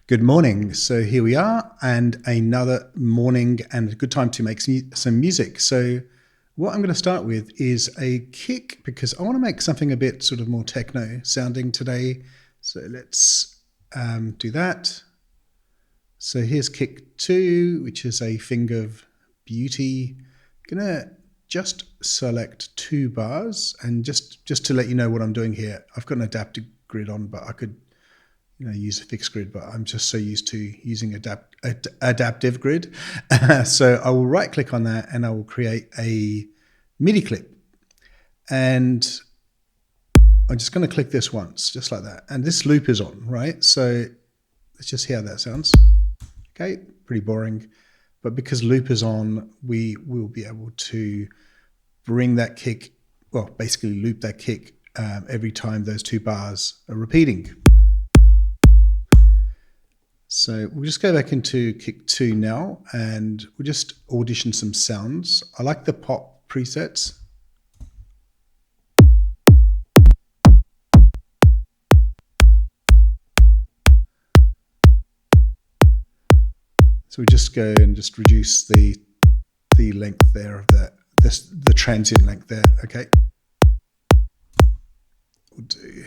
Good morning. So here we are, and another morning and a good time to make some music. So what I'm going to start with is a kick, because I want to make something a bit sort of more techno sounding today. So let's do that. So here's kick 2, which is a finger of beauty. I'm going to just select 2 bars, and just to let you know what I'm doing here, I've got an adaptive grid on, but I could use a fixed grid, but I'm just so used to using adaptive grid. So I will right click on that and I will create a MIDI clip. And I'm just going to click this once, just like that. And this loop is on, right? So let's just hear how that sounds. Okay, pretty boring. But because loop is on, we will be able to bring that kick, well, basically loop that kick every time those 2 bars are repeating. So we'll just go back into kick 2 now, and we'll just audition some sounds. I like the pop presets. So we just go and just reduce the length there of the transient length there. Okay. We'll do.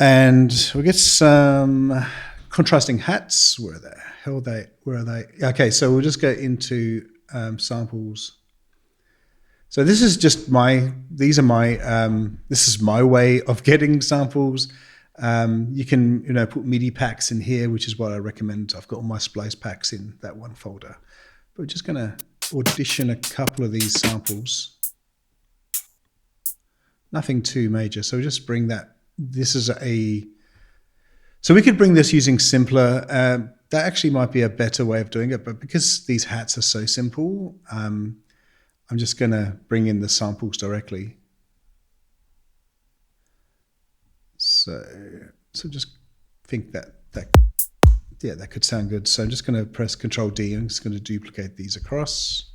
And we'll get some contrasting hats. Where are they? Where are they? Okay, so we'll just go into samples. So this is just this is my way of getting samples. You can put MIDI packs in here, which is what I recommend. I've got all my splice packs in that one folder. But we're just gonna audition a couple of these samples. Nothing too major, so just bring that. So we could bring this using simpler. That actually might be a better way of doing it, but because these hats are so simple, I'm just gonna bring in the samples directly. So just think that could sound good. So I'm just gonna press Control D, and I'm just gonna duplicate these across.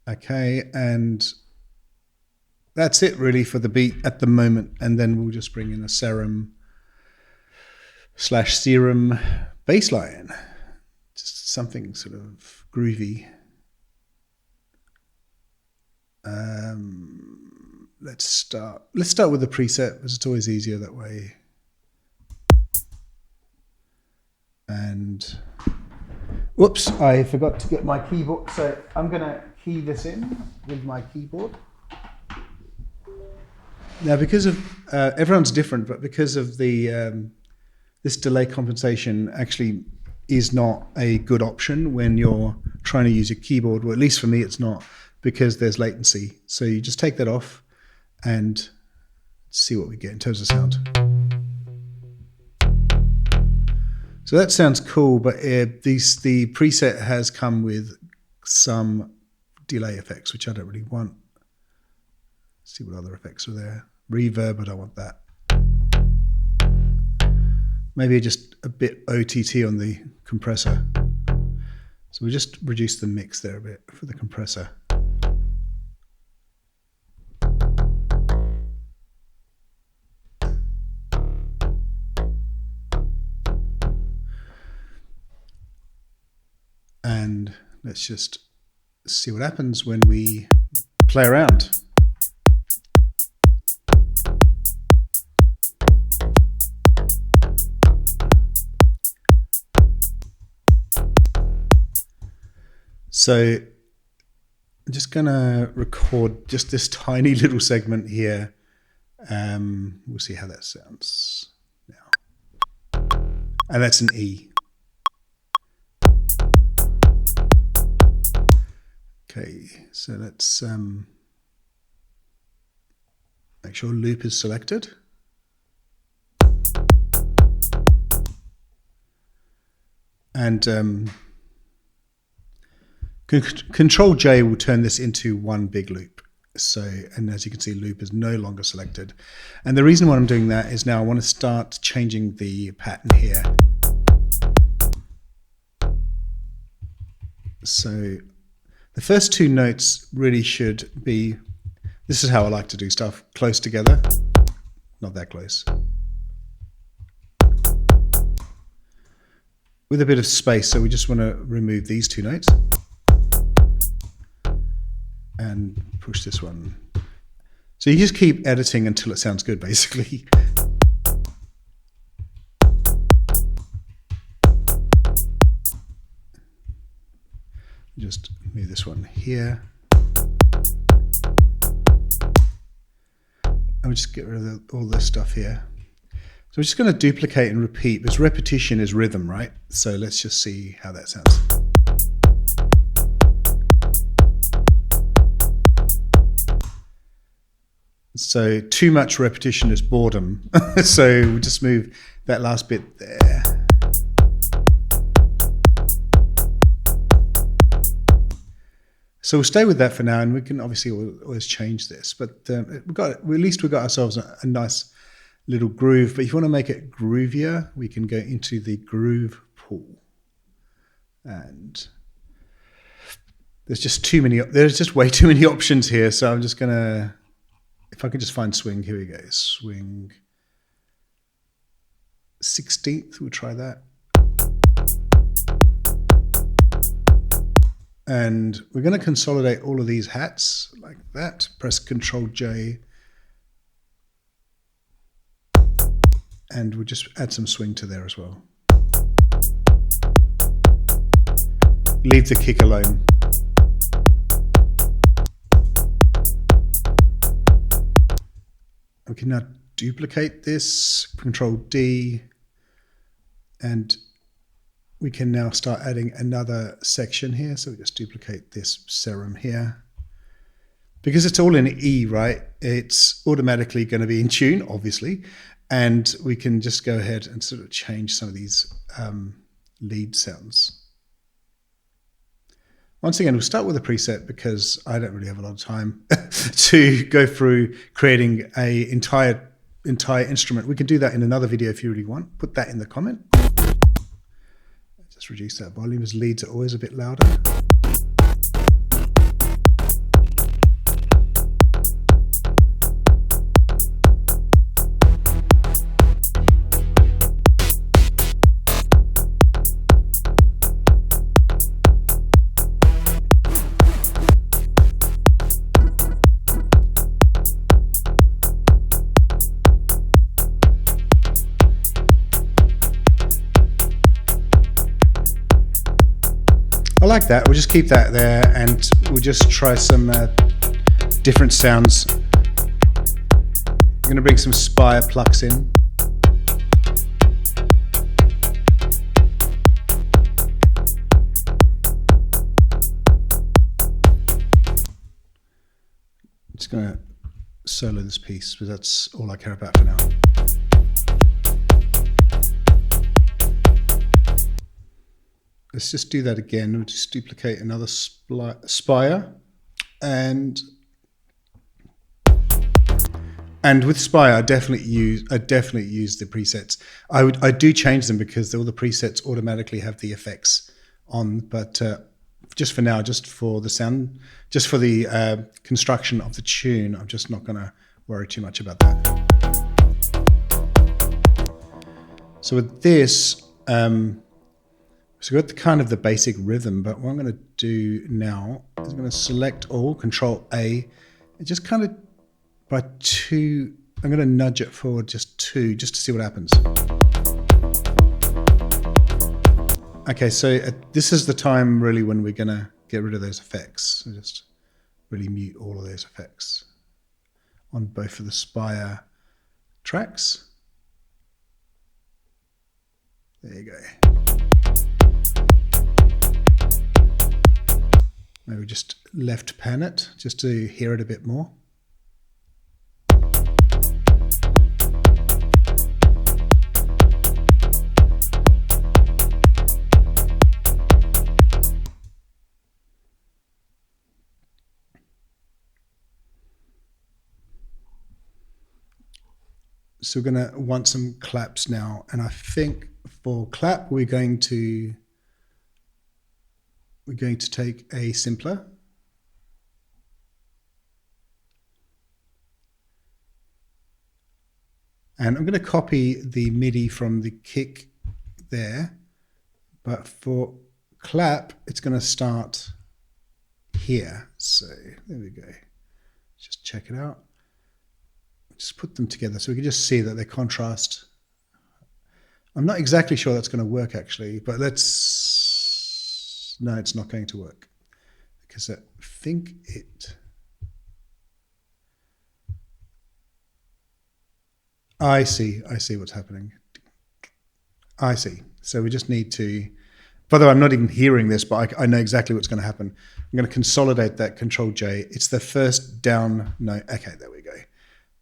Okay, and that's it really for the beat at the moment. And then we'll just bring in a serum bass line. Just something sort of groovy. Let's start with the preset, because it's always easier that way. And whoops, I forgot to get my keyboard. So I'm gonna key this in with my keyboard. Now, because of everyone's different, but because of the this delay compensation actually is not a good option when you're trying to use your keyboard. Well, at least for me, it's not, because there's latency. So you just take that off and see what we get in terms of sound. So that sounds cool, but the preset has come with some delay effects, which I don't really want. Let's see what other effects are there. Reverb, I don't want that. Maybe just a bit OTT on the compressor. So we just reduce the mix there a bit for the compressor. And let's just see what happens when we play around. So I'm just gonna record just this tiny little segment here. We'll see how that sounds now. And that's an E. Okay, so let's make sure loop is selected. And Control J will turn this into one big loop. So, and as you can see, loop is no longer selected. And the reason why I'm doing that is now I want to start changing the pattern here. So the first 2 notes really should be This is how I like to do stuff, close together, not that close. With a bit of space, so we just want to remove these two notes and push this one. So you just keep editing until it sounds good, basically. Just move this one here. And we just get rid of all this stuff here. So we're just going to duplicate and repeat, because repetition is rhythm, right? So let's just see how that sounds. So too much repetition is boredom. So we just move that last bit there. So we'll stay with that for now, and we can obviously always change this. But at least we got ourselves a nice little groove. But if you want to make it groovier, we can go into the groove pool, and there's just way too many options here. So I'm just gonna, if I could just find swing, here we go, swing 16th. We'll try that. And we're going to consolidate all of these hats like that. Press Control J. And we'll just add some swing to there as well. Leave the kick alone. We can now duplicate this, Control D, and we can now start adding another section here. So we just duplicate this serum here. Because it's all in E, right? It's automatically going to be in tune, obviously. And we can just go ahead and sort of change some of these lead sounds. Once again, we'll start with a preset because I don't really have a lot of time to go through creating an entire instrument. We can do that in another video if you really want. Put that in the comment. Just reduce that volume, as leads are always a bit louder. I like that. We'll just keep that there, and we'll just try some different sounds. I'm going to bring some Spire plucks in. I'm just going to solo this piece, because that's all I care about for now. Let's just do that again. We'll just duplicate another Spire, and with Spire, I definitely use the presets. I do change them because all the presets automatically have the effects on. But just for now, just for the sound, just for the construction of the tune, I'm just not going to worry too much about that. So with this. So we've got kind of the basic rhythm, but what I'm going to do now is I'm going to select all, Control A, and just kind of by 2, I'm going to nudge it forward just 2, just to see what happens. Okay, so this is the time really when we're going to get rid of those effects. So just really mute all of those effects on both of the Spire tracks. There you go. Maybe just left pan it just to hear it a bit more. So we're going to want some claps now, and I think for clap we're going to take a simpler, And I'm going to copy the MIDI from the kick there, but for clap, it's going to start here. So there we go. Just check it out. Just put them together so we can just see that they contrast. I'm not exactly sure that's going to work actually, but let's, no, it's not going to work because I think it, I see what's happening. I see. So we just need to, by the way, I'm not even hearing this, but I know exactly what's going to happen. I'm going to consolidate that, Control J. It's the first down note. Okay, there we go.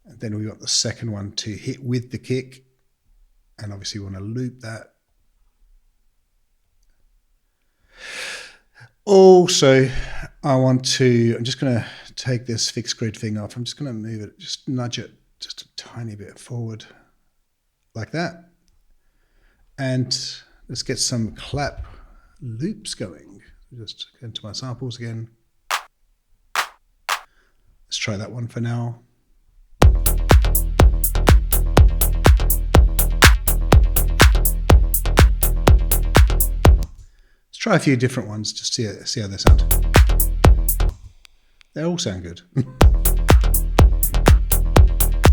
And then we got the second one to hit with the kick. And obviously we want to loop that. Also, I'm just going to take this fixed grid thing off. I'm just going to move it, just nudge it just a tiny bit forward like that. And let's get some clap loops going. Just go into my samples again. Let's try that one for now. Let's try a few different ones, just see how they sound. They all sound good.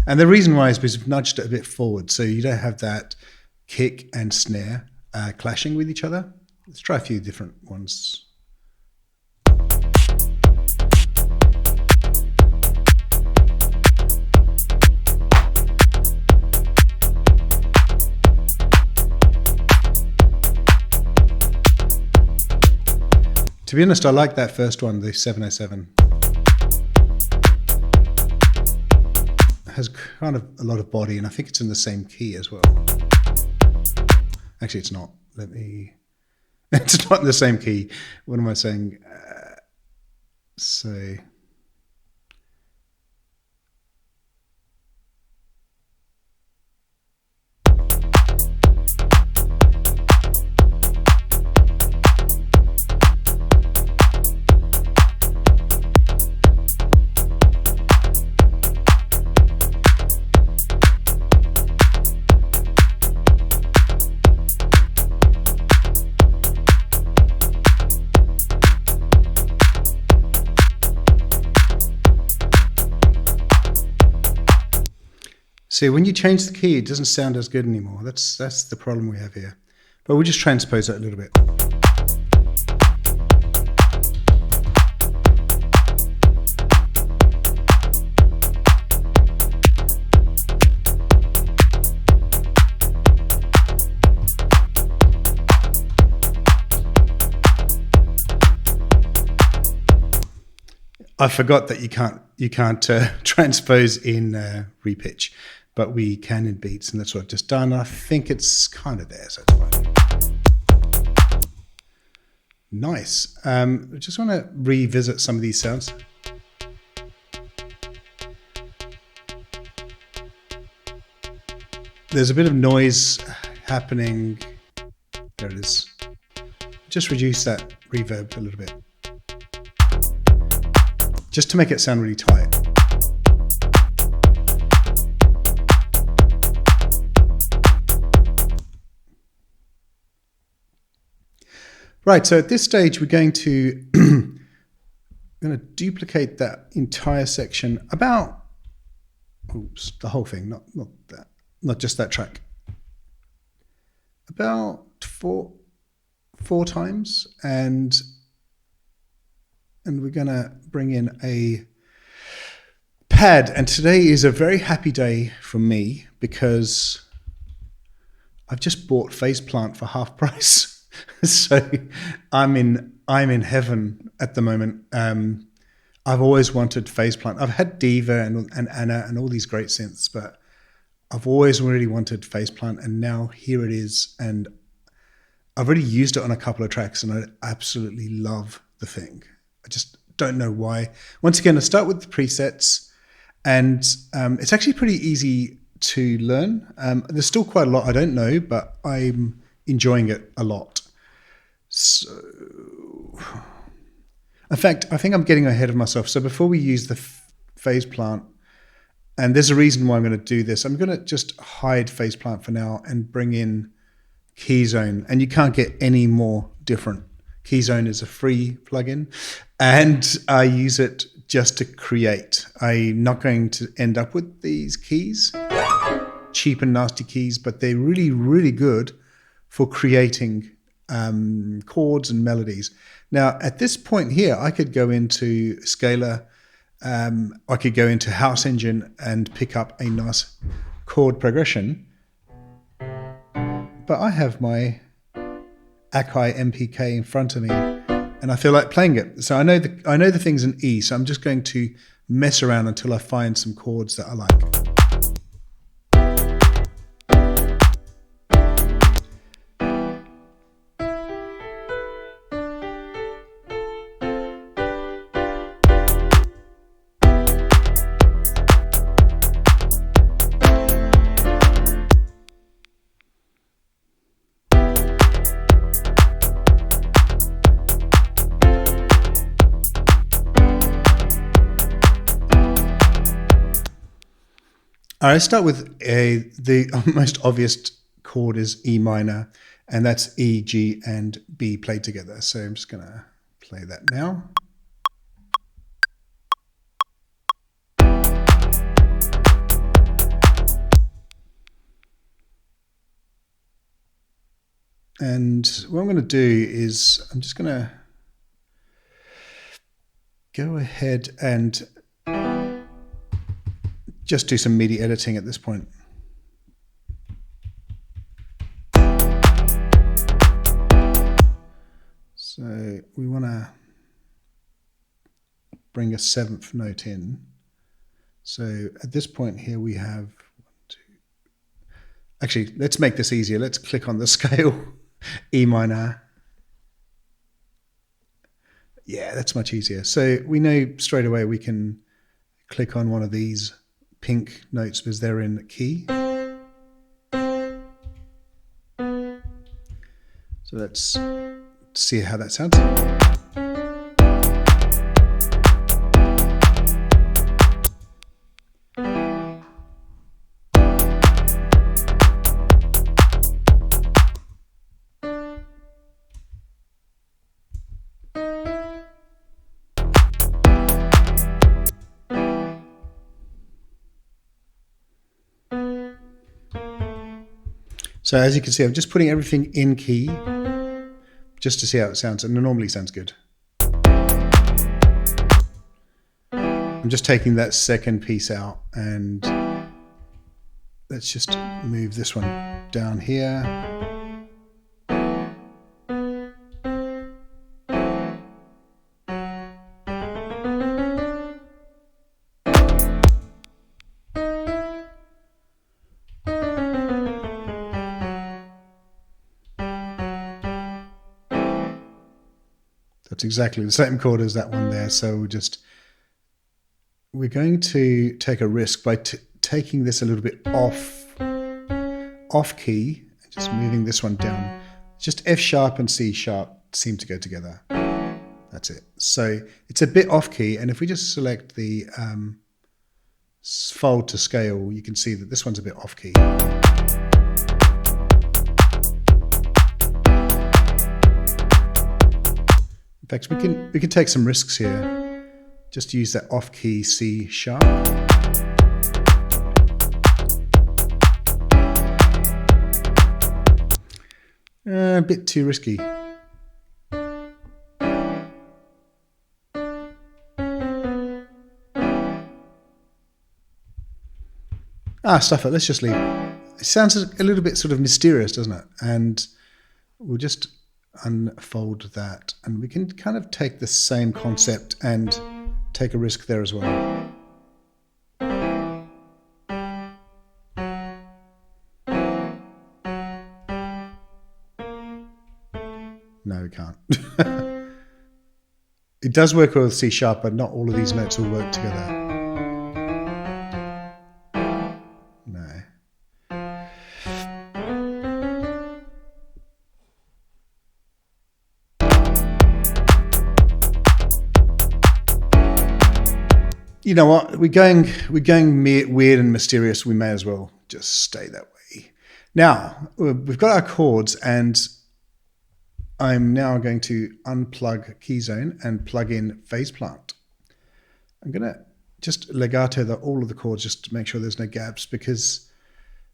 And the reason why is because we've nudged it a bit forward, so you don't have that kick and snare clashing with each other. Let's try a few different ones. To be honest, I like that first one, the 707. It has kind of a lot of body, and I think it's in the same key as well. Actually, it's not. It's not in the same key. What am I saying? So... See, when you change the key, it doesn't sound as good anymore. That's the problem we have here. But we'll just transpose that a little bit. I forgot that you can't transpose in repitch. But we can in beats, and that's what I've just done. I think it's kind of there, so it's fine. Nice. I just want to revisit some of these sounds. There's a bit of noise happening. There it is. Just reduce that reverb a little bit. Just to make it sound really tight. Right, so at this stage, we're going to duplicate that entire section about, oops, the whole thing, not that, not just that track, about four times, and we're going to bring in a pad. And today is a very happy day for me because I've just bought phaseplant for half price. So I'm in heaven at the moment. I've always wanted phaseplant. I've had Diva and Anna and all these great synths, but I've always really wanted phaseplant, and now here it is. And I've already used it on a couple of tracks, and I absolutely love the thing. I just don't know why. Once again, I start with the presets, and it's actually pretty easy to learn. There's still quite a lot I don't know, but I'm enjoying it a lot. So, in fact, I think I'm getting ahead of myself. So before we use the phaseplant, And there's a reason why I'm going to do this. I'm going to just hide phaseplant for now and bring in Keyzone. And you can't get any more different. Keyzone is a free plugin, and I use it just to create. I'm not going to end up with these keys, cheap and nasty keys, but they're really, really good for creating chords and melodies. Now, at this point here, I could go into Scalar, I could go into House Engine and pick up a nice chord progression, but I have my Akai MPK in front of me, and I feel like playing it. So I know the thing's an E, so I'm just going to mess around until I find some chords that I like. All right, let's start with the most obvious chord is E minor, and that's E, G, and B played together. So I'm just going to play that now. And what I'm going to do is I'm just going to go ahead and just do some MIDI editing at this point. So we want to bring a 7th note in. So at this point here we have 1, 2. Actually, let's make this easier. Let's click on the scale, E minor. Yeah, that's much easier. So we know straight away we can click on one of these pink notes because they're in key. So let's see how that sounds. So as you can see, I'm just putting everything in key just to see how it sounds, and it normally sounds good. I'm just taking that second piece out, and let's just move this one down here. That's exactly the same chord as that one there. So we're going to take a risk by taking this a little bit off key, and just moving this one down. Just F sharp and C sharp seem to go together. That's it. So it's a bit off key, and if we just select the fold to scale, you can see that this one's a bit off key. In fact, we can take some risks here. Just use that off-key C sharp. A bit too risky. Stuff it. Let's just leave. It sounds a little bit sort of mysterious, doesn't it? And we'll just unfold that, and we can kind of take the same concept and take a risk there as well. No, we can't. It does work with C sharp, but not all of these notes will work together. No. you know what? We're going weird and mysterious. We may as well just stay that way. Now, we've got our chords, and I'm now going to unplug Keyzone and plug in phaseplant. I'm going to just legato all of the chords just to make sure there's no gaps, because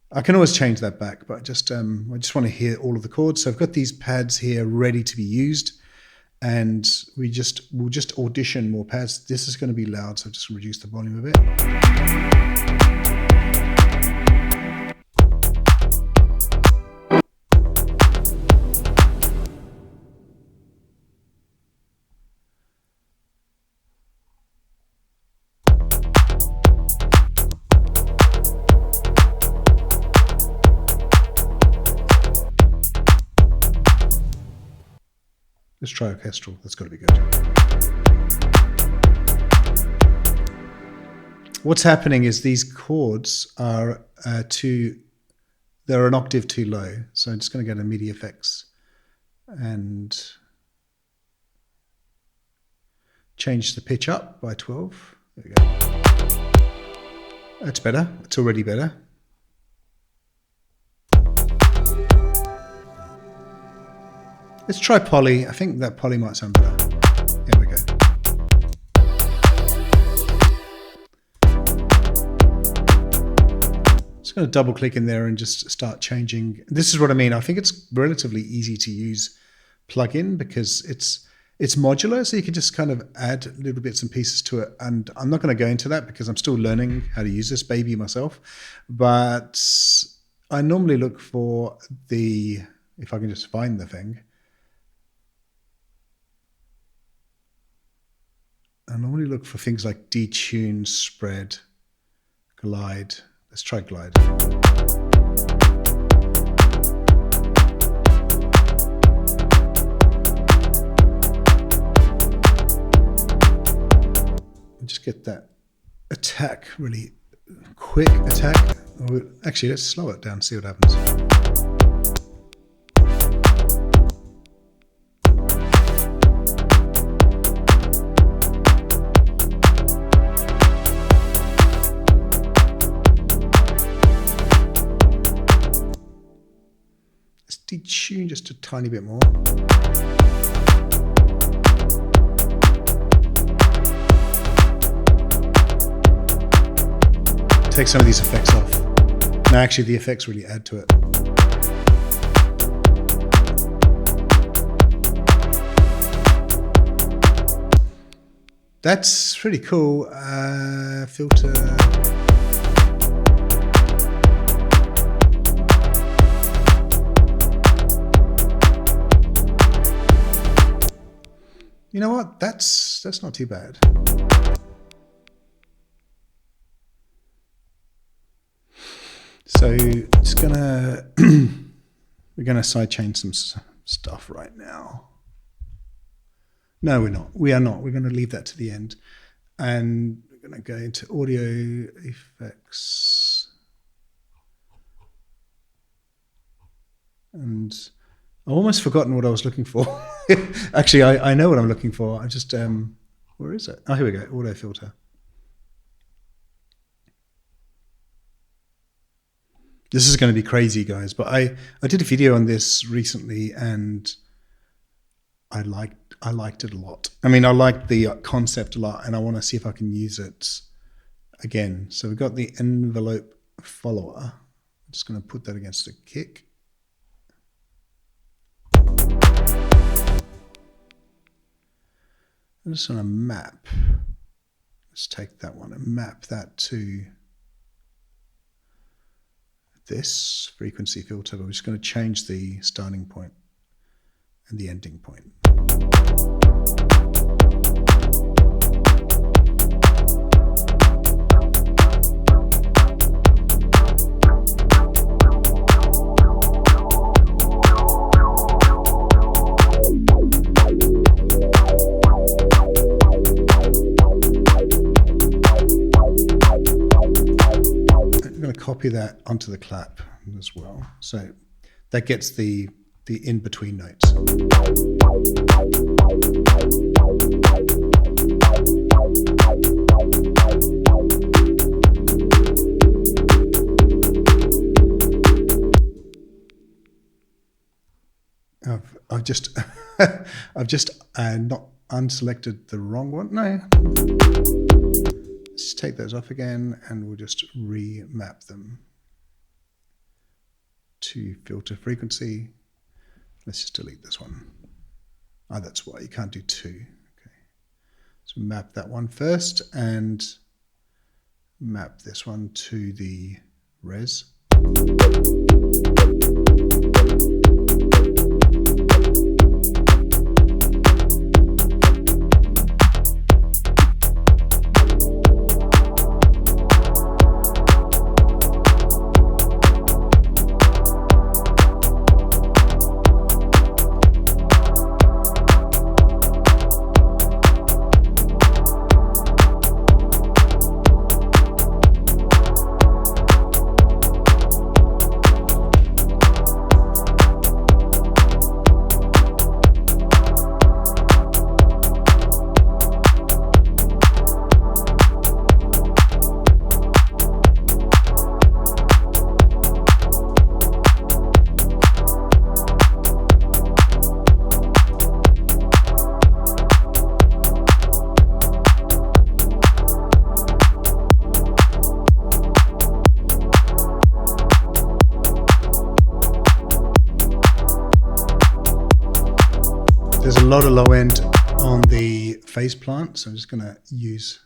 I can always change that back, but I just want to hear all of the chords. So I've got these pads here ready to be used, and we'll just audition more pads. This is going to be loud, so just reduce the volume a bit. Let's try orchestral. That's got to be good. What's happening is these chords are they're an octave too low. So I'm just going to go to MIDI effects and change the pitch up by 12. There we go. That's better. It's already better. Let's try poly. I think that poly might sound better. Here we go. Just going to double click in there and just start changing. This is what I mean. I think it's relatively easy to use plugin because it's modular, so you can just kind of add little bits and pieces to it. And I'm not going to go into that because I'm still learning how to use this baby myself. But I normally look for if I can just find the thing. I normally look for things like detune, spread, glide. Let's try glide. And just get that attack, really quick attack. Actually, let's slow it down, see what happens. Detune just a tiny bit more. Take some of these effects off. No, actually the effects really add to it. That's pretty cool. Filter. You know what? That's not too bad. So it's gonna we're gonna sidechain some stuff right now. No, we're not. We are not. We're gonna leave that to the end, and we're gonna go into audio effects, and I've almost forgotten what I was looking for. Actually, I know what I'm looking for. I just, where is it? Oh, here we go, auto filter. This is going to be crazy, guys, but I did a video on this recently, and I liked it a lot. I mean, I liked the concept a lot, and I want to see if I can use it again. So we've got the envelope follower. I'm just going to put that against a kick. I'm just going to map. Let's take that one and map that to this frequency filter, but we're just going to change the starting point and the ending point. Copy that onto the clap as well, so that gets the in-between notes. I've just I've just not unselected the wrong one. No. Let's take those off again, and we'll just remap them to filter frequency. Let's just delete this one. Oh, that's why you can't do two. Okay. So map that one first and map this one to the res. There's a lot of low end on the phaseplant, so I'm just going to use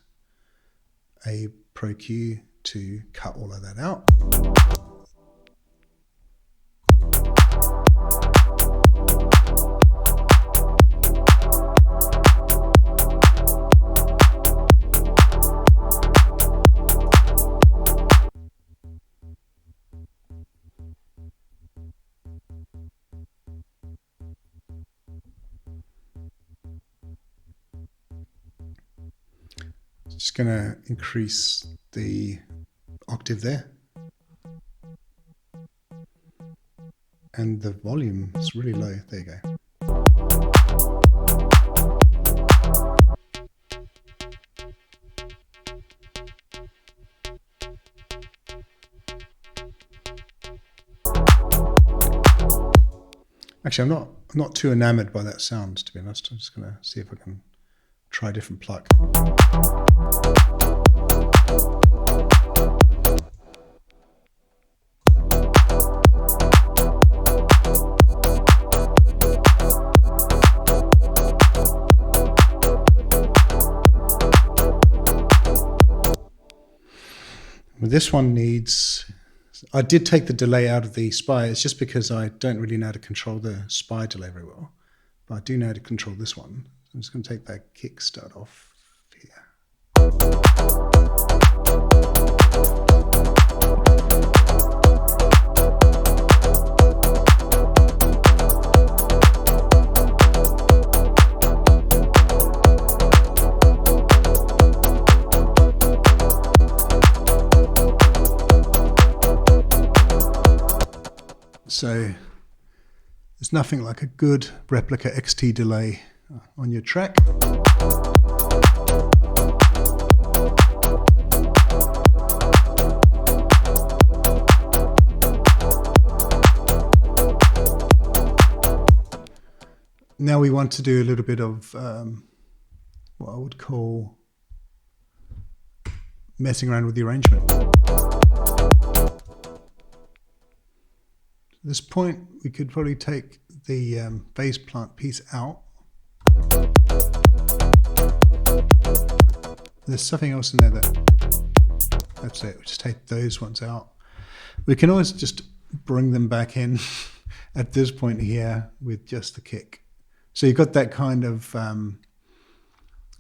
a Pro Q to cut all of that out. Just going to increase the octave there. And the volume is really low. There you go. Actually, I'm not too enamored by that sound, to be honest. I'm just going to see if I can try a different pluck. Well, this one needs, I did take the delay out of the SPI. It's just because I don't really know how to control the SPI delay very well, but I do know how to control this one. I'm just going to take that kickstart off here. So there's nothing like a good Replika Xt Delay on your track. Now we want to do a little bit of what I would call messing around with the arrangement. At this point, we could probably take the phaseplant piece out. There's something else in there that's it. We just take those ones out. We can always just bring them back in at this point here with just the kick. So you've got that kind of, in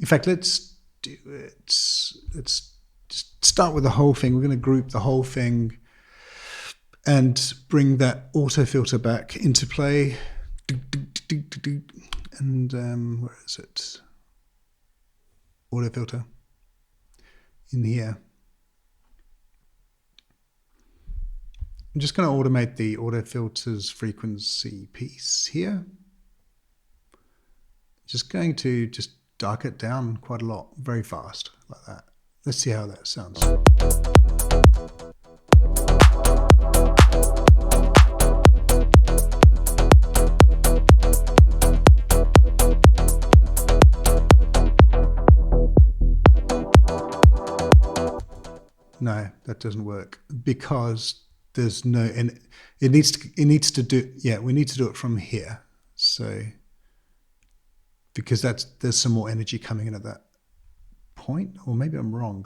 fact, let's do it. Let's just start with the whole thing. We're going to group the whole thing and bring that auto filter back into play. And where is it? Auto filter in here. I'm just going to automate the auto filters frequency piece here. Just going to just dark it down quite a lot, very fast, like that. Let's see how that sounds. No, that doesn't work because there's no, and it needs to do, yeah, we need to do it from here. So, because there's some more energy coming in at that point, or maybe I'm wrong.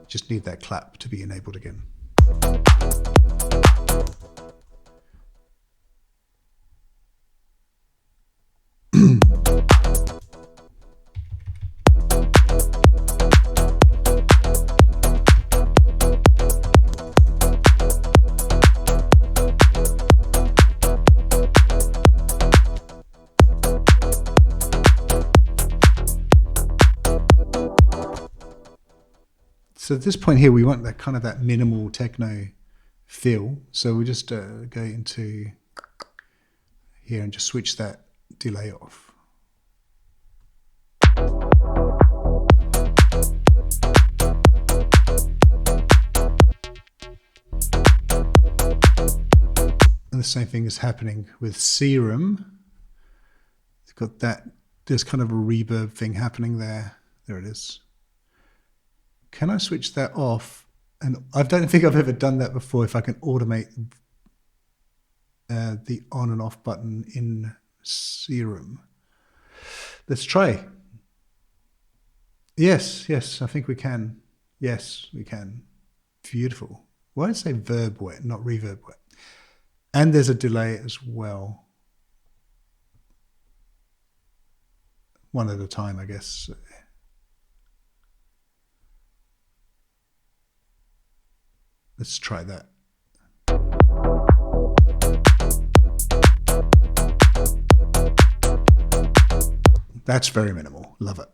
Just need that clap to be enabled again. So at this point here, we want that kind of that minimal techno feel. So we just go into here and just switch that delay off. And the same thing is happening with Serum. It's got that, there's kind of a reverb thing happening there. There it is. Can I switch that off? And I don't think I've ever done that before. If I can automate the on and off button in Serum. Let's try. Yes, I think we can. Yes, we can. Beautiful. Why did I say verb wet, not reverb wet? And there's a delay as well. One at a time, I guess. Let's try that. That's very minimal. Love it.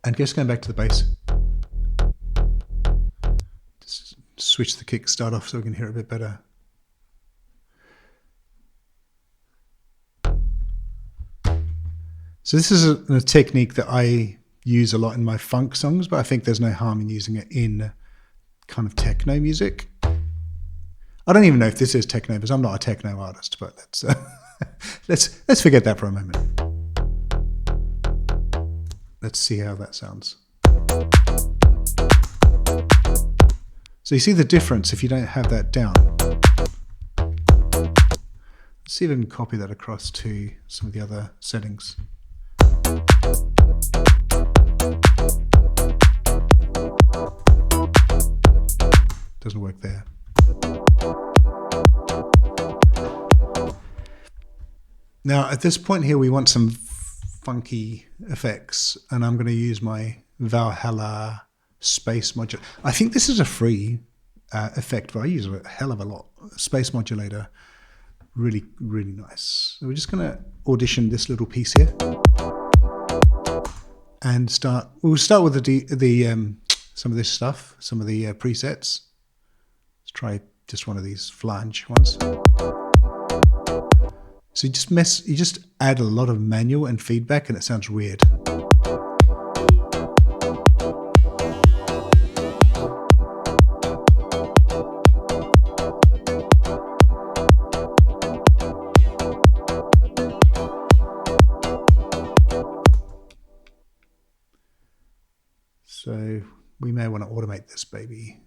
And just going back to the bass. Just switch the kick start off so we can hear it a bit better. So this is a technique that I use a lot in my funk songs, but I think there's no harm in using it in kind of techno music. I don't even know if this is techno because I'm not a techno artist, but let's forget that for a moment. Let's see how that sounds. So you see the difference if you don't have that down. Let's see if I can copy that across to some of the other settings. Doesn't work there. Now at this point here we want some funky effects, and I'm going to use my Valhalla space modulator. I think this is a free effect, but I use it a hell of a lot. Space modulator, really, really nice. So we're just going to audition this little piece here and start. We'll start with the some of this stuff, some of the presets. Let's try just one of these flange ones. So you just add a lot of manual and feedback, and it sounds weird. So we may want to automate this baby.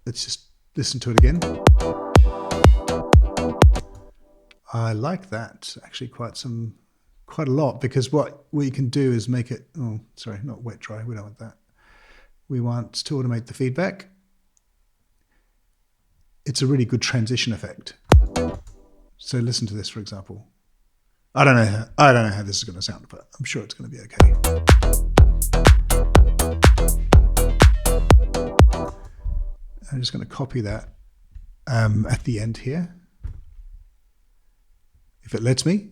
Let's just listen to it again. I like that actually quite a lot, because what you can do is make it, oh, sorry, not wet dry. We don't want that. We want to automate the feedback. It's a really good transition effect. So listen to this, for example. I don't know how this is going to sound, but I'm sure it's going to be okay. I'm just going to copy that at the end here, if it lets me.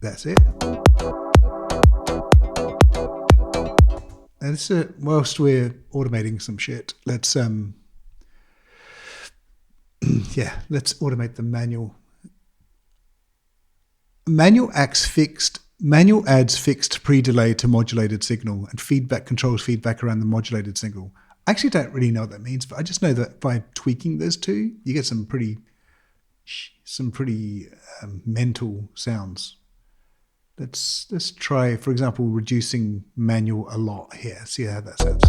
That's it. And this is, whilst we're automating some shit, let's let's automate the manual. Manual adds fixed pre-delay to modulated signal, and feedback controls feedback around the modulated signal. I actually don't really know what that means, but I just know that by tweaking those two, you get some pretty mental sounds. Let's try, for example, reducing manual a lot here. See how that sounds.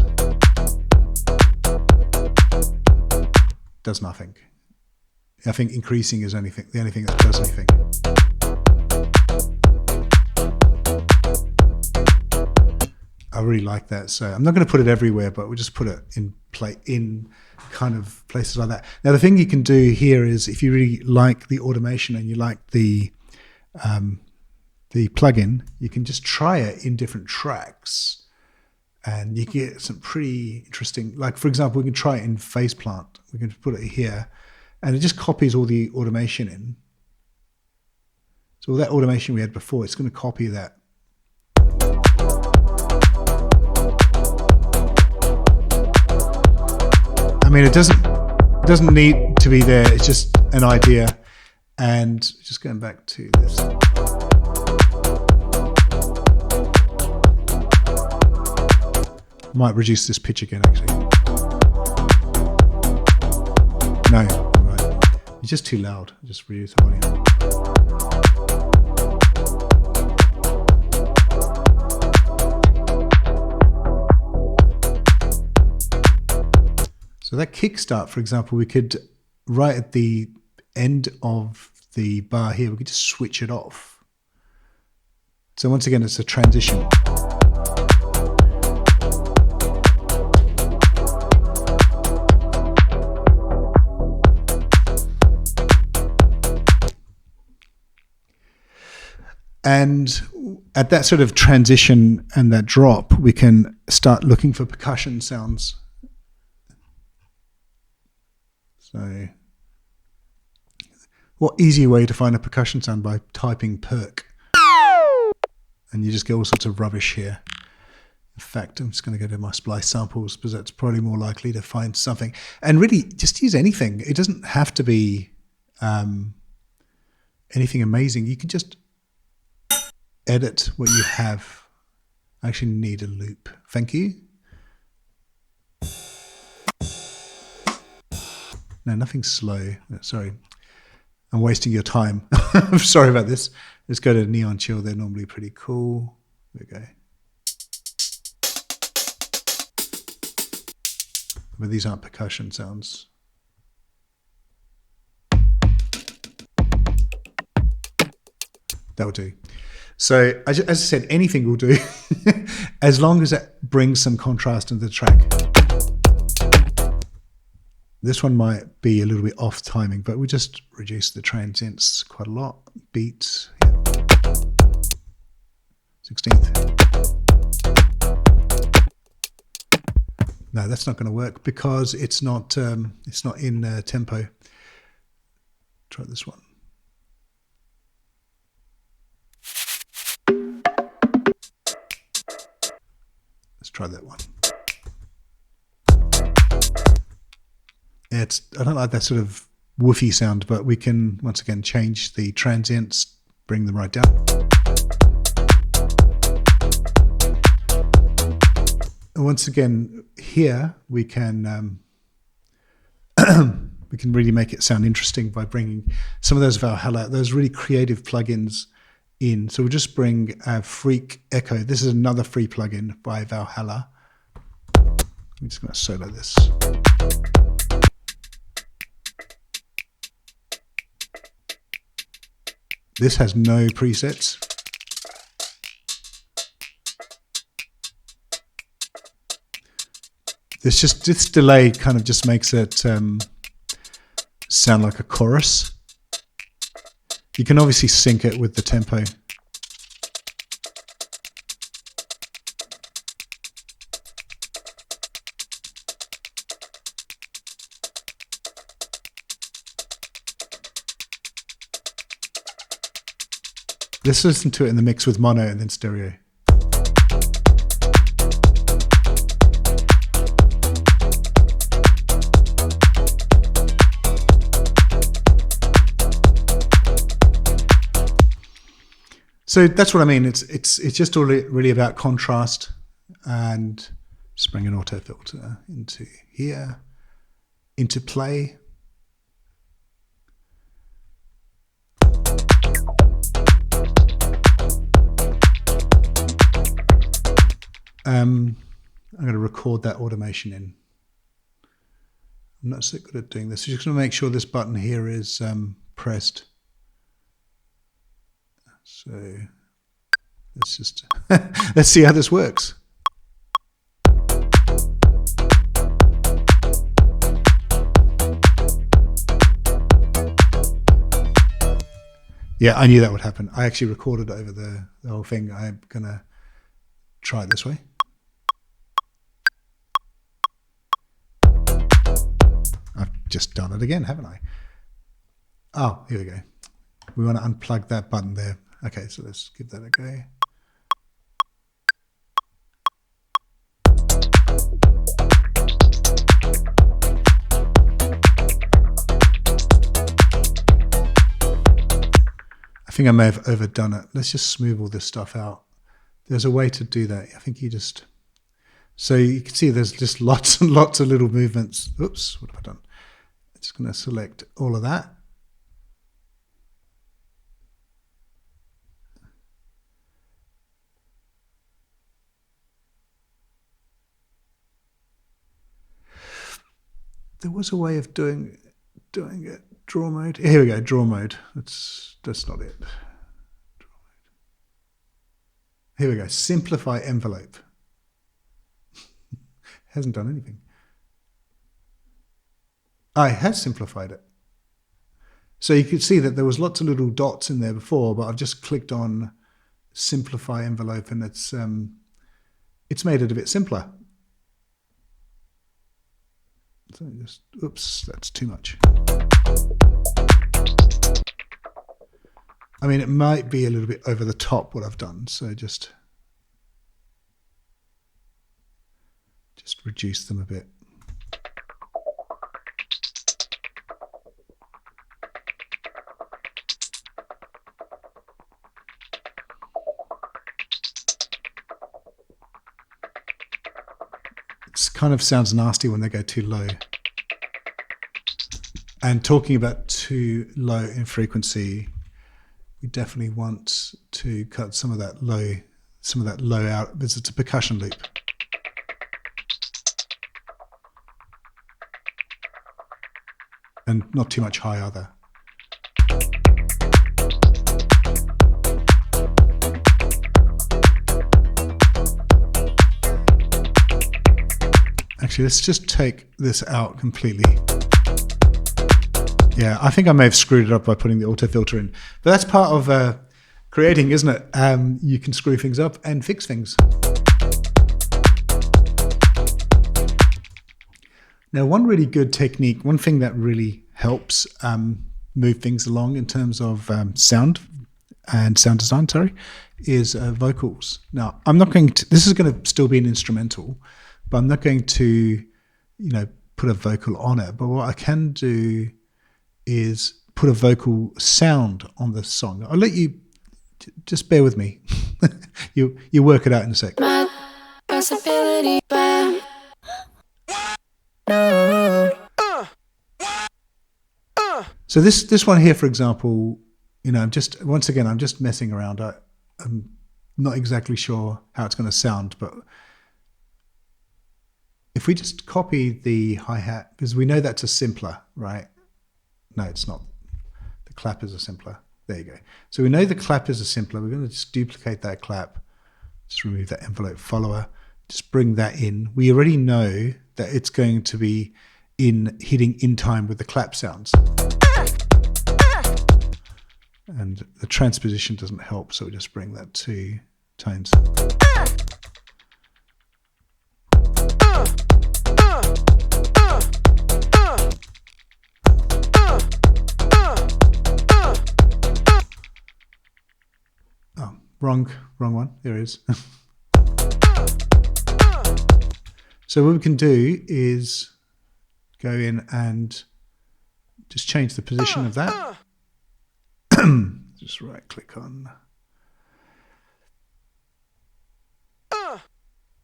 Does nothing. I think increasing is the only thing that does anything. I really like that. So I'm not going to put it everywhere, but we'll just put it in kind of places like that. Now the thing you can do here is, if you really like the automation and you like the plugin, you can just try it in different tracks, and you get some pretty interesting. Like for example, we can try it in phaseplant. We can put it here, and it just copies all the automation in. So all that automation we had before, it's going to copy that. I mean, it doesn't need to be there. It's just an idea. And just going back to this. Might reduce this pitch again, actually. No, right. It's just too loud. Just reduce the volume. So that kickstart, for example, we could, right at the end of the bar here, we could just switch it off. So once again, it's a transition. And at that sort of transition and that drop, we can start looking for percussion sounds. So, what easier way to find a percussion sound by typing perk? And you just get all sorts of rubbish here. In fact, I'm just going to go to my splice samples because that's probably more likely to find something. And really, just use anything. It doesn't have to be anything amazing. You can just edit what you have. I actually need a loop. Thank you. No, nothing slow. Sorry. I'm wasting your time. I'm sorry about this. Let's go to Neon Chill. They're normally pretty cool. There we go. But these aren't percussion sounds. That'll do. So as I said, anything will do as long as it brings some contrast into the track. This one might be a little bit off timing, but we just reduce the transients quite a lot. Beats, yeah. 16th. No, that's not going to work because it's not in tempo. Try this one. Let's try that one. I don't like that sort of woofy sound, but we can once again change the transients, bring them right down. And once again, here we can we can really make it sound interesting by bringing some of those Valhalla, those really creative plugins in. So we'll just bring Freq Echo. This is another free plugin by Valhalla. I'm just going to solo this. This has no presets. This delay kind of just makes it sound like a chorus. You can obviously sync it with the tempo. Let's listen to it in the mix with mono and then stereo. So that's what I mean. It's just all really about contrast and Just bring an auto filter into here, into play. I'm going to record that automation in. I'm not so good at doing this. So just going to make sure this button here is pressed. So let's just let's see how this works. Yeah, I knew that would happen. I actually recorded over the whole thing. I'm going to try it this way. I've just done it again, haven't I? Oh, here we go. We want to unplug that button there. Okay, so let's give that a go. I think I may have overdone it. Let's just smooth all this stuff out. There's a way to do that. I think you just... So you can see there's just lots and lots of little movements. Oops, what have I done? I'm just going to select all of that. There was a way of doing it. Draw mode. Here we go. Draw mode. That's not it. Draw mode. Here we go. Simplify envelope. Hasn't done anything. I have simplified it. So you could see that there was lots of little dots in there before, but I've just clicked on simplify envelope, and it's made it a bit simpler. So just, oops, that's too much. I mean, it might be a little bit over the top what I've done, so just reduce them a bit. It kind of sounds nasty when they go too low. And talking about too low in frequency, we definitely want to cut some of that low out because it's a percussion loop. And not too much high either. Actually, let's just take this out completely. Yeah, I think I may have screwed it up by putting the auto filter in. But that's part of creating, isn't it? You can screw things up and fix things. Now, one really good technique, one thing that really helps move things along in terms of sound and sound design, is vocals. Now, I'm not going to, this is going to still be an instrumental, but I'm not going to, put a vocal on it. But what I can do is put a vocal sound on the song. I'll let you, just bear with me. you work it out in a sec. So this one here, for example, I'm just messing around. I'm not exactly sure how it's going to sound, but if we just copy the hi-hat, because we know that's a simpler, right? No, it's not. The clap is a simpler. There you go. So we know the clap is a simpler. We're going to just duplicate that clap. Just remove that envelope follower. Just bring that in. We already know that it's going to be hitting in time with the clap sounds. And the transposition doesn't help, so we just bring that 2 tones. Oh, wrong one. There it is. So what we can do is go in and just change the position of that. Just right click on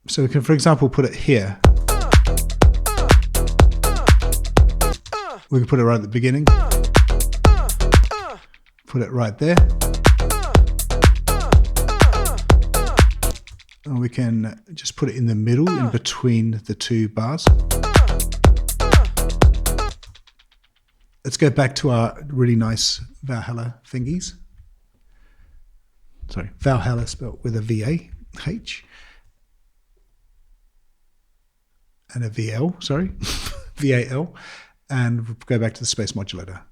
So we can, for example, put it here. We can put it right at the beginning. Put it right there. And we can just put it in the middle, in between the two bars. Let's go back to our really nice Valhalla thingies. Sorry, Valhalla spelled with a V-A-H. And a V-L, sorry, V-A-L. And we'll go back to the space modulator.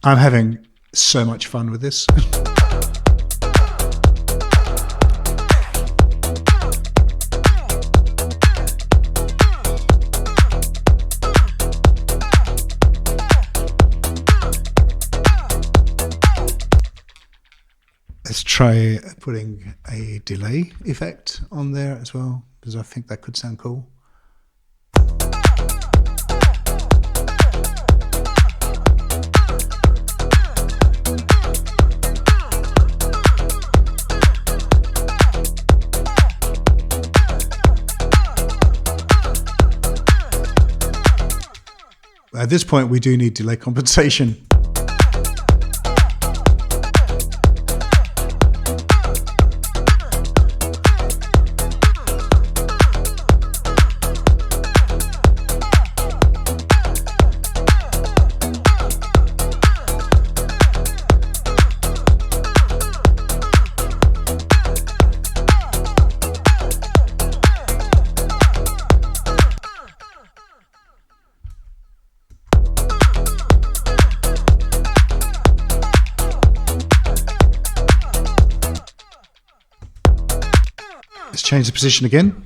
I'm having so much fun with this. Let's try putting a delay effect on there as well, because I think that could sound cool. At this point, we do need delay compensation. Let's change the position again.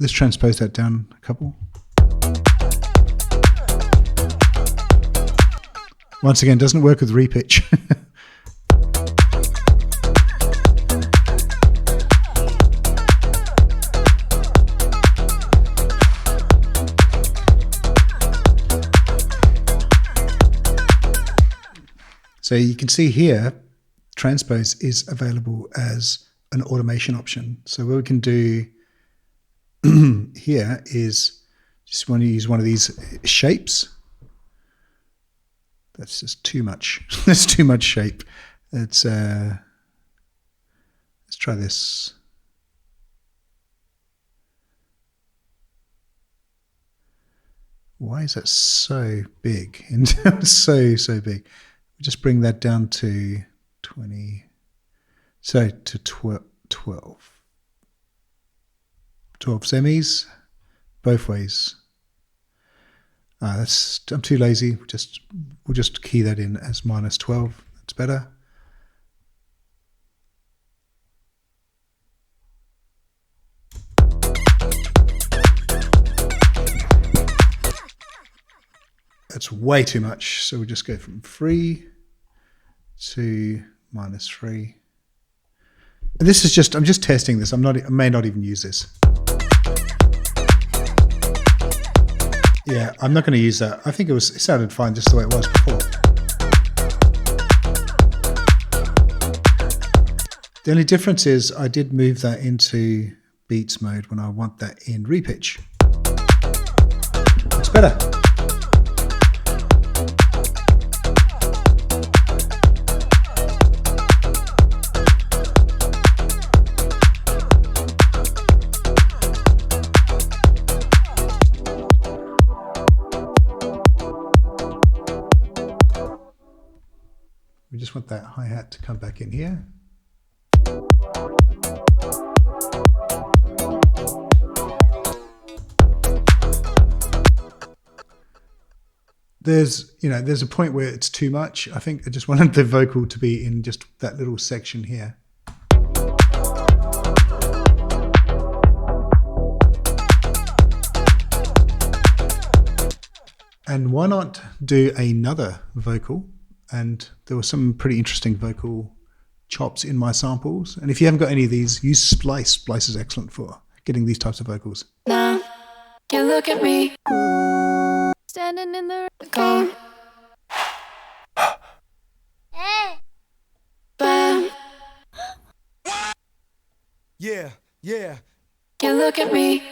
Let's transpose that down a couple. Once again, doesn't work with repitch. So you can see here, transpose is available as an automation option. So what we can do here is just want to use one of these shapes. That's just too much. That's too much shape. Let's try this. Why is that so big? so big. Just bring that down to 20. So to 12 semis, both ways. I'm too lazy. We'll just key that in as -12. That's better. That's way too much. So we'll just go from 3 to -3. And this is just, I'm just testing this. I may not even use this. Yeah, I'm not going to use that. I think it sounded fine just the way it was before. The only difference is I did move that into beats mode when I want that in repitch. It's better. just want that hi-hat to come back in here. There's a point where it's too much. I think I just wanted the vocal to be in just that little section here. And why not do another vocal? And there were some pretty interesting vocal chops in my samples. And if you haven't got any of these, use Splice. Splice is excellent for getting these types of vocals. Now you look at me, standing in the car. Hey. Bam. Yeah. You look at me,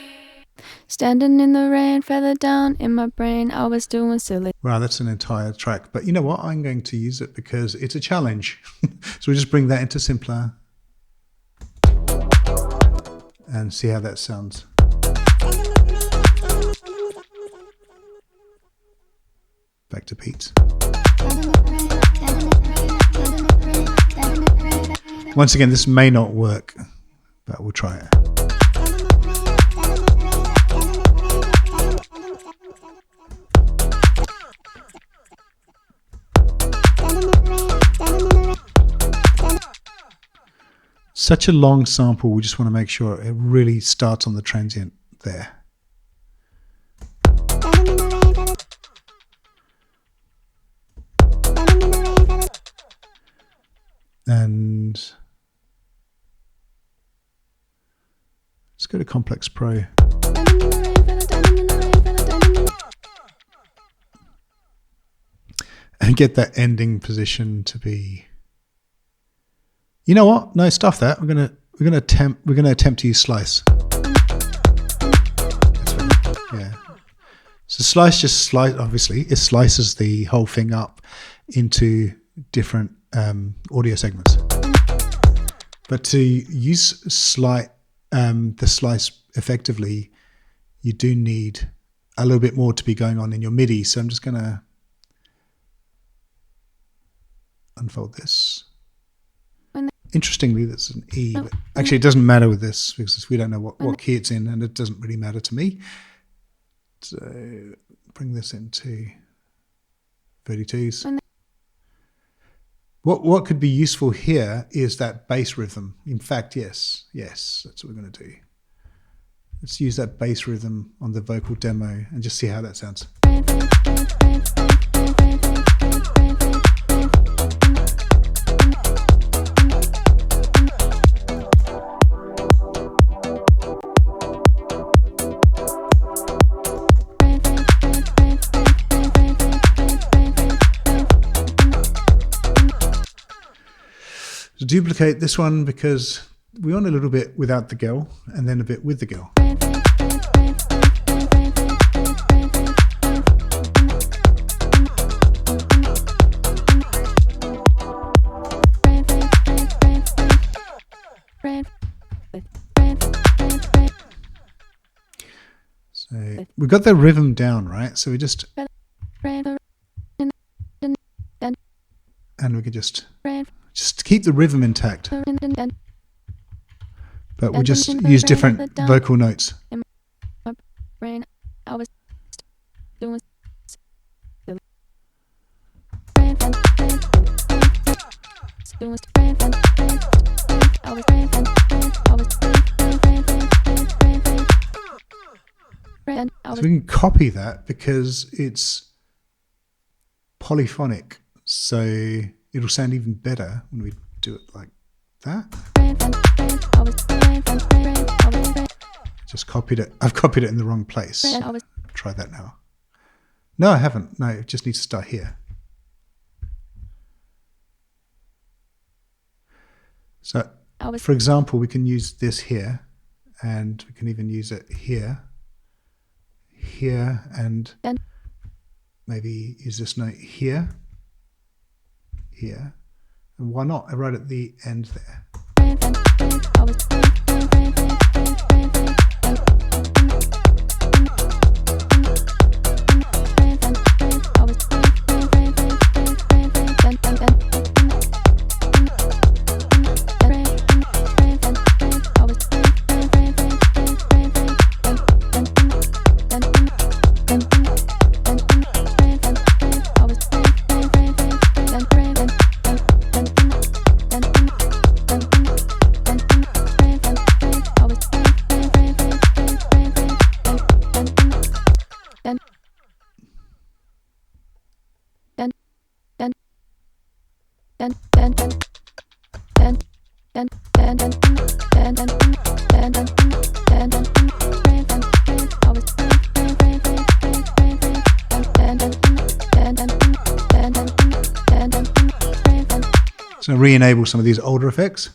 standing in the rain, feather down in my brain. I was doing silly. Wow, that's an entire track. But you know what? I'm going to use it because it's a challenge. So we just bring that into simpler and see how that sounds. Back to Pete. Once again, this may not work, but we'll try it. Such a long sample, we just want to make sure it really starts on the transient there. And let's go to Complex Pro. And get that ending position to be. You know what? No, stuff that. We're gonna attempt to use Slice. Yeah. So Slice obviously it slices the whole thing up into different audio segments. But to use the slice effectively, you do need a little bit more to be going on in your MIDI. So I'm just gonna unfold this. Interestingly, that's an E, but actually it doesn't matter with this because we don't know what key it's in, and it doesn't really matter to me. So bring this into 32s. What could be useful here is that bass rhythm. In fact, yes, that's what we're going to do. Let's use that bass rhythm on the vocal demo and just see how that sounds. Duplicate this one because we want a little bit without the girl and then a bit with the girl. So we got the rhythm down, right? So we just and we could just keep the rhythm intact, but we'll just use different vocal notes. So we can copy that because it's polyphonic, so it'll sound even better when we do it like that. Just copied it. I've copied it in the wrong place. Try that now. No, I haven't. No, it just needs to start here. So, for example, we can use this here, and we can even use it here, and maybe use this note here. Here, and why not? Right at the end there. So re-enable some of these older effects.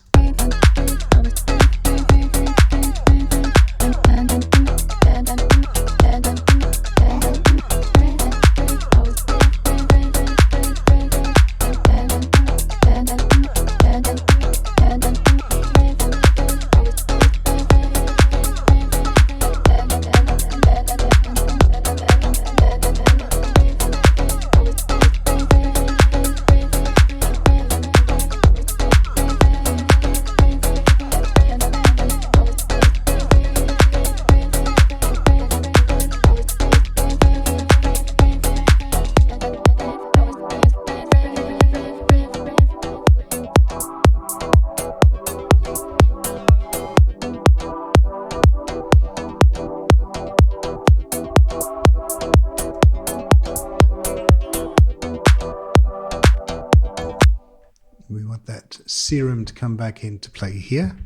We want that serum to come back into play here.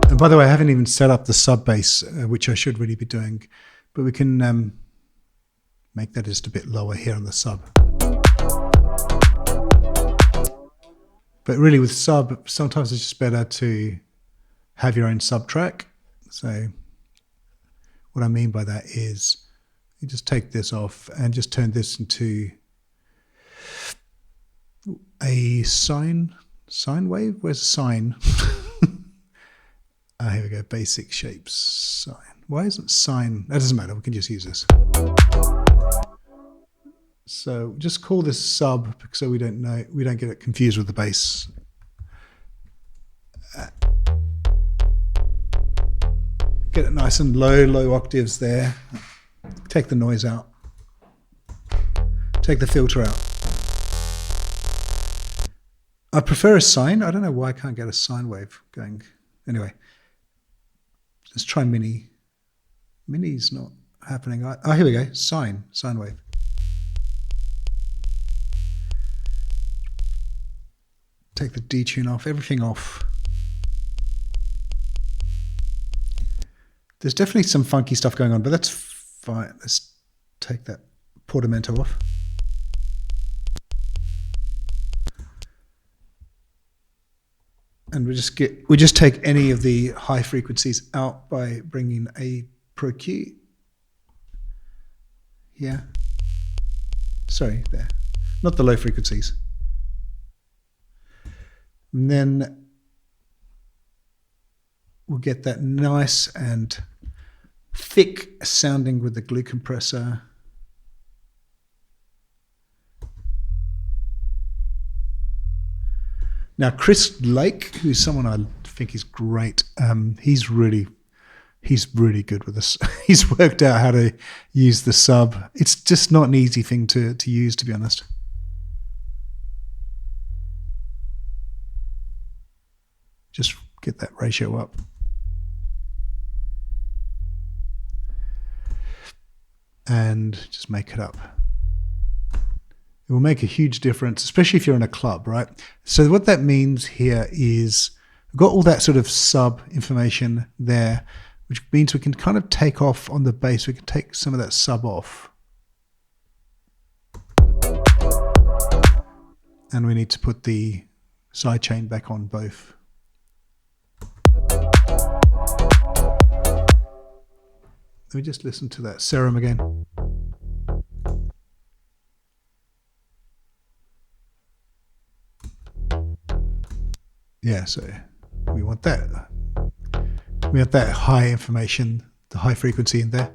And by the way, I haven't even set up the sub bass, which I should really be doing, but we can make that just a bit lower here on the sub. But really with sub, sometimes it's just better to have your own sub track. So what I mean by that is you just take this off and just turn this into a sine wave. Where's the sine? Here we go. Basic shapes. Sine. Why isn't sine? That doesn't matter. We can just use this. So just call this sub so we don't get it confused with the bass. Get it nice and low octaves there. Take the noise out. Take the filter out. I prefer a sine. I don't know why I can't get a sine wave going. Anyway, let's try mini. Mini's not happening. Oh, here we go. Sine wave. Take the detune off, everything off. There's definitely some funky stuff going on, but that's fine. Let's take that portamento off. And we just take any of the high frequencies out by bringing a Pro Q. Yeah. Sorry, there. Not the low frequencies. And then we'll get that nice and thick sounding with the glue compressor. Now, Chris Lake, who's someone I think is great, he's really good with this. He's worked out how to use the sub. It's just not an easy thing to use, to be honest. Just get that ratio up. And just make it up. It will make a huge difference, especially if you're in a club, right? So what that means here is we've got all that sort of sub information there, which means we can kind of take off on the bass. We can take some of that sub off. And we need to put the sidechain back on both. Let me just listen to that serum again. Yeah, so we want that. We want that high information, the high frequency in there.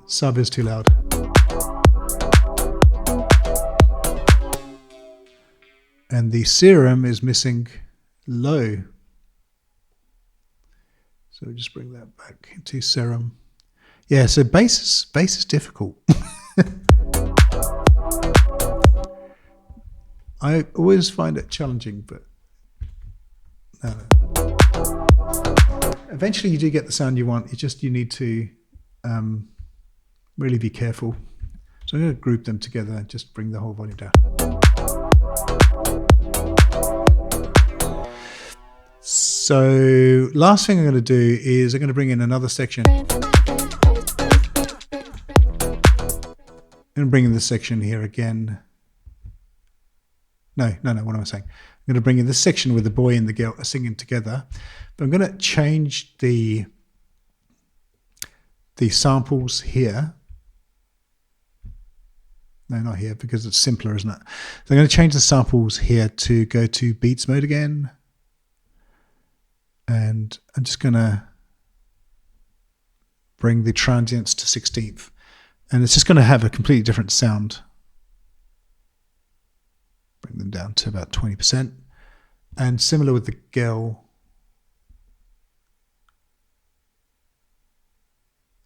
Sub is too loud. And the serum is missing low. So we just bring that back into serum. Yeah, so bass is difficult. I always find it challenging, but no. Eventually you do get the sound you want. It's just you need to really be careful. So I'm going to group them together and just bring the whole volume down. So last thing I'm going to do is I'm going to bring in another section. I'm going to bring in this section here again. No, what am I saying? I'm going to bring in this section with the boy and the girl are singing together, but I'm going to change the samples here. No, not here, because it's simpler, isn't it? So I'm going to change the samples here to go to beats mode again. And I'm just going to bring the transients to 16th. And it's just going to have a completely different sound. Bring them down to about 20%. And similar with the girl,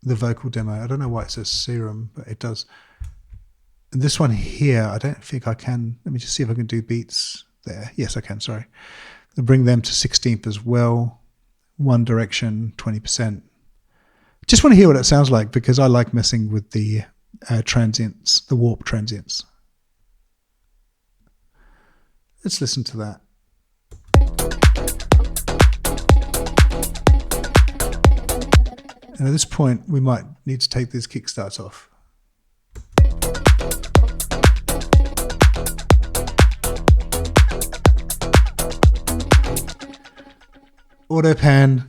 the vocal demo. I don't know why it says serum, but it does. And this one here, I don't think I can. Let me just see if I can do beats there. Yes, I can, sorry. I'll bring them to 16th as well. One Direction, 20%. Just want to hear what it sounds like because I like messing with the transients, the warp transients. Let's listen to that. And at this point, we might need to take these kickstarts off. Auto pan,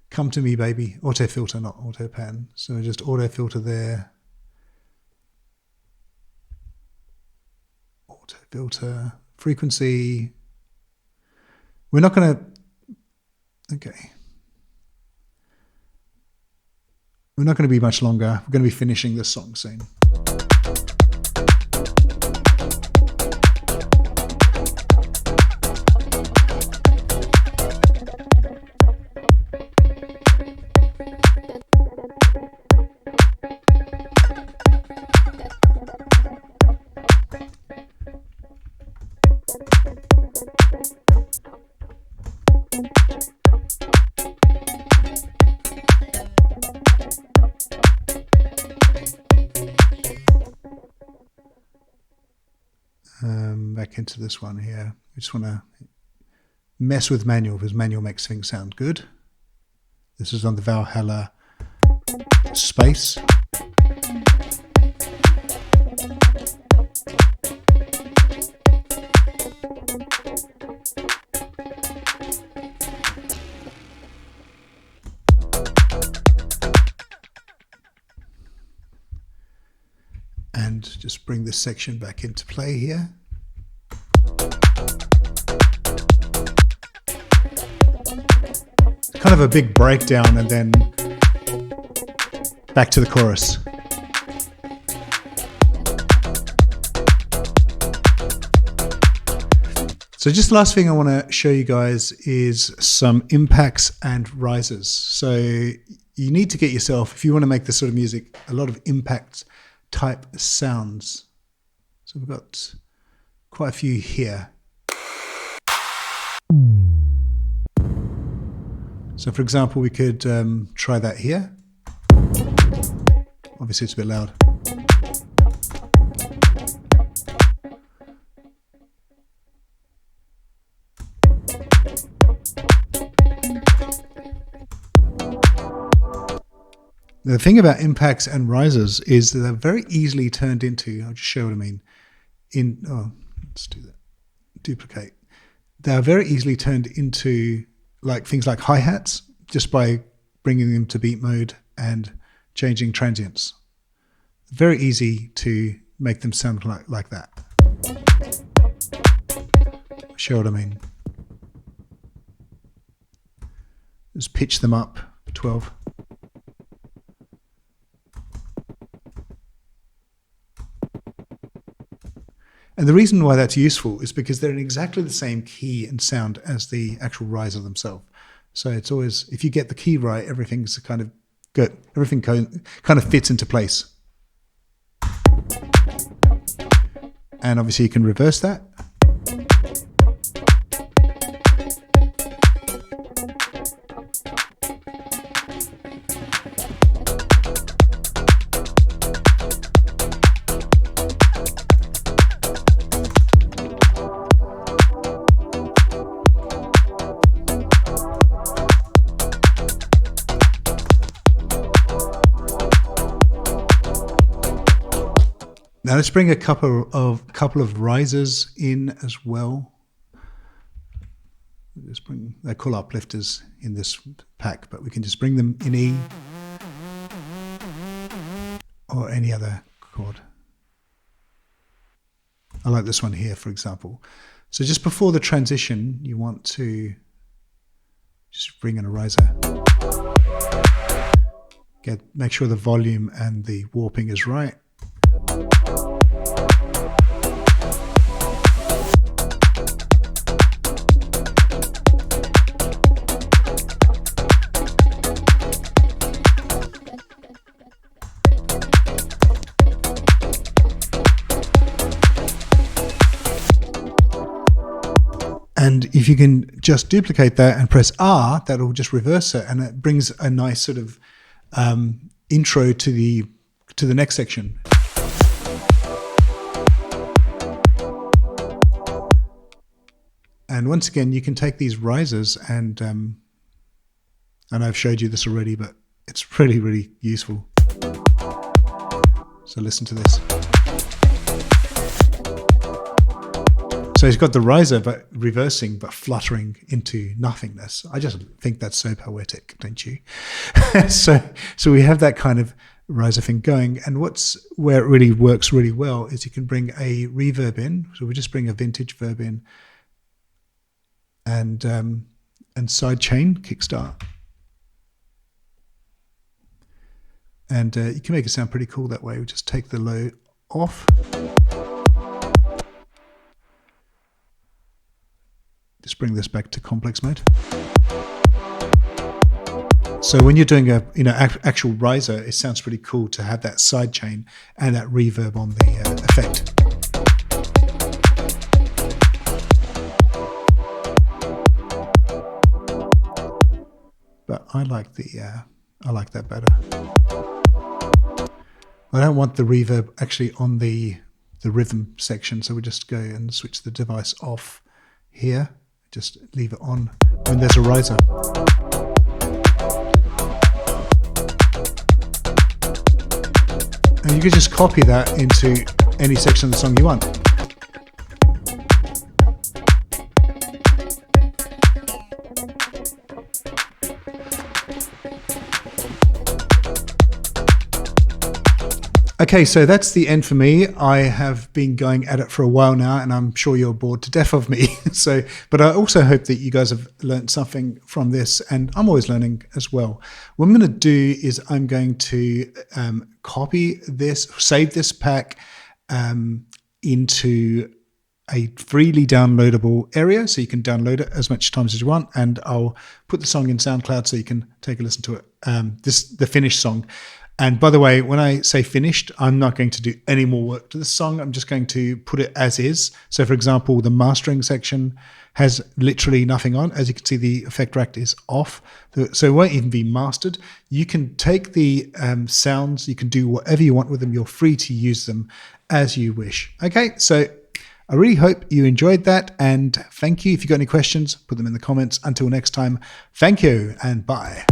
come to me, baby. Auto filter, not auto pan. So just auto filter there. Auto filter, frequency. We're not going to, okay. We're not going to be much longer. We're going to be finishing this song soon. Back into this one here. We just want to mess with manual because manual makes things sound good. This is on the Valhalla space. And just bring this section back into play here. Kind of a big breakdown and then back to the chorus. So just the last thing I want to show you guys is some impacts and risers. So you need to get yourself, if you want to make this sort of music, a lot of impact type sounds. So we've got quite a few here. So for example, we could try that here. Obviously it's a bit loud. The thing about impacts and risers is that they're very easily turned into, I'll just show what I mean. Let's do that. Duplicate. They are very easily turned into like things like hi-hats just by bringing them to beat mode and changing transients. Very easy to make them sound like that. Show what I mean. Just pitch them up 12. And the reason why that's useful is because they're in exactly the same key and sound as the actual riser themselves. So it's always, if you get the key right, everything's kind of good. Everything kind of fits into place. And obviously you can reverse that. Now let's bring a couple of risers in as well. They're called uplifters in this pack, but we can just bring them in E or any other chord. I like this one here, for example. So just before the transition, you want to just bring in a riser. Make sure the volume and the warping is right. And if you can just duplicate that and press R, that'll just reverse it, and it brings a nice sort of intro to the next section. And once again, you can take these risers and I've showed you this already, but it's really, really useful. So listen to this. So he's got the riser, but reversing, but fluttering into nothingness. I just think that's so poetic, don't you? So we have that kind of riser thing going. And where it really works really well is you can bring a reverb in. So we just bring a vintage verb in, and sidechain kickstart. And you can make it sound pretty cool that way. We just take the low off. Just bring this back to complex mode. So when you're doing a actual riser, it sounds pretty cool to have that side chain and that reverb on the effect. But I like that better. I don't want the reverb actually on the rhythm section, so we just go and switch the device off here. Just leave it on when there's a riser. And you can just copy that into any section of the song you want. Okay, so that's the end for me. I have been going at it for a while now, and I'm sure you're bored to death of me. But I also hope that you guys have learned something from this, and I'm always learning as well. What I'm going to do is I'm going to copy this, save this pack into a freely downloadable area, so you can download it as much times as you want, and I'll put the song in Soundcloud so you can take a listen to it. The finished song. And by the way, when I say finished, I'm not going to do any more work to the song. I'm just going to put it as is. So for example, the mastering section has literally nothing on. As you can see, the effect rack is off. So it won't even be mastered. You can take the sounds, you can do whatever you want with them. You're free to use them as you wish. Okay, so I really hope you enjoyed that. And thank you. If you've got any questions, put them in the comments. Until next time, thank you and bye.